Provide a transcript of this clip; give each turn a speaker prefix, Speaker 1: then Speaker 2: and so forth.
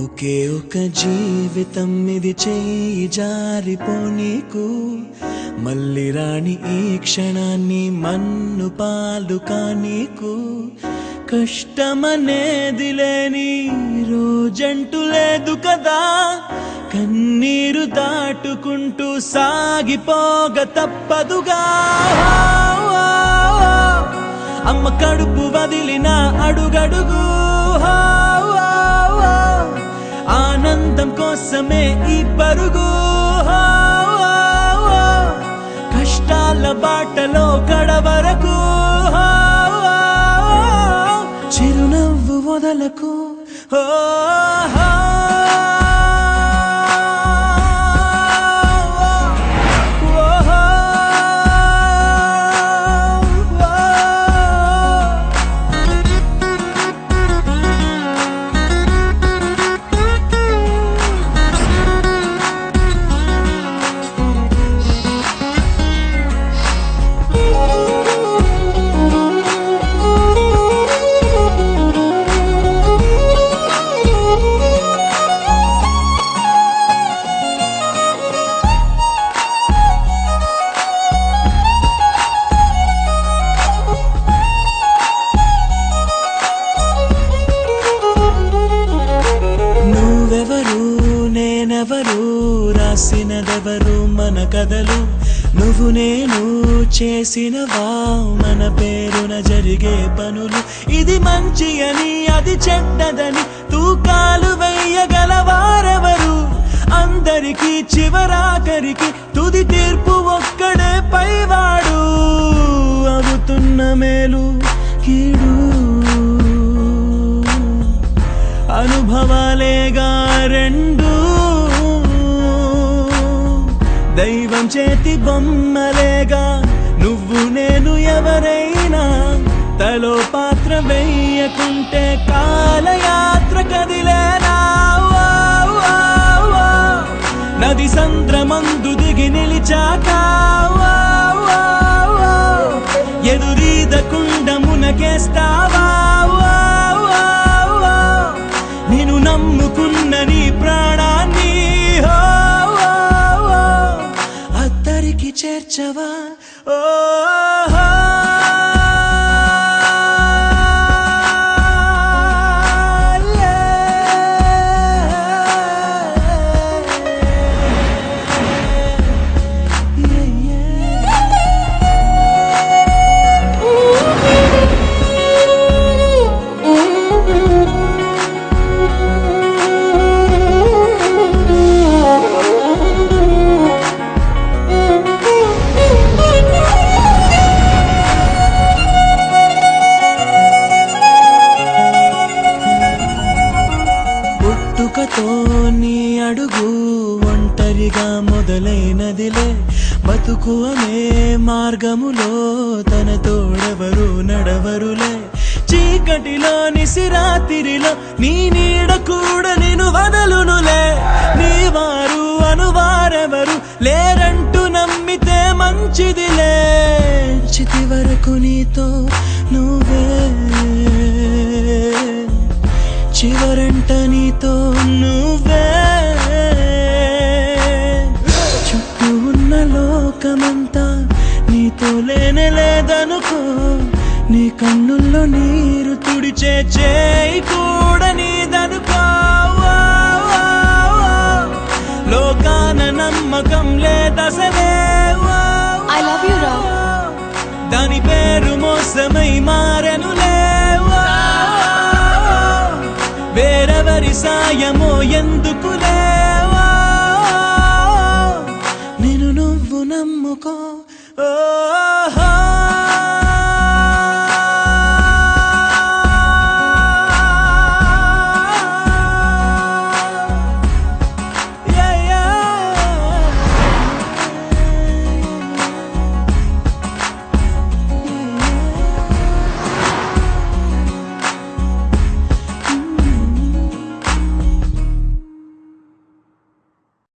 Speaker 1: ఒకే ఒక జీవితం ఇది చేయి జారిపోనీకు మళ్ళీ రాణి ఈ క్షణాన్ని మన్ను పాలు కానీకు కష్టమనేది లేని రోజంటూ లేదు కదా కన్నీరు దాటుకుంటూ సాగిపోగ తప్పదుగా అమ్మ కడుపు వదిలిన అడుగడుగు ఆనందం కోసమే ఈ పరుగు కష్టాల బాటలో కడవరకు చిరునవ్వు వదలకు నేనెవరు రాసినదెవరు మన కథలు నువ్వు నేను చేసినవా మన పేరున జరిగే పనులు ఇది మంచి అని అది చెడ్డదని తూకాలు వేయగలవారెవరు అందరికీ చివరాఖరికి తుది తీర్పు ఒక్కడే పైవాడు అవుతున్న మేలు కీడు అనుభవాలేగా రెండు దైవం చేతి బొమ్మలేగా నువ్వు నేను ఎవరైనా తలో పాత్ర వేయకుంటే కాలయాత్ర కదిలేనా నది సంద్రమందు దిగి నిలిచాక ఎదురీదకుండ మునకేస్తావా నేను నమ్ముకున్న నీ ప్రాణాన్ని అద్దరికి చేర్చవా నీ అడుగు ఒంటరిగా మొదలైనదిలే బతుకు అనే మార్గములో తన తోడెవరు నడవరులే చీకటిలో నిసిరాతిరిలో నీ నీడ కూడా నేను వదలునులే నీ వారు అనువారెవరు లేరంటూ నమ్మితే మంచిదిలే చితి వరకు నీతో నువ్వే చివరంట నీతో నువ్వే చుట్టూ ఉన్న లోకమంతా నీతో లేదనుకో నీ కన్నుల్లో నీరు తుడిచే చేయి కూడా నీదనుకో లోకాన నమ్మకం లేదసలే
Speaker 2: I love you రా
Speaker 1: దాని పేరు మోసమై మారెనులే వేరెవరి సాయమో ఎందుకులే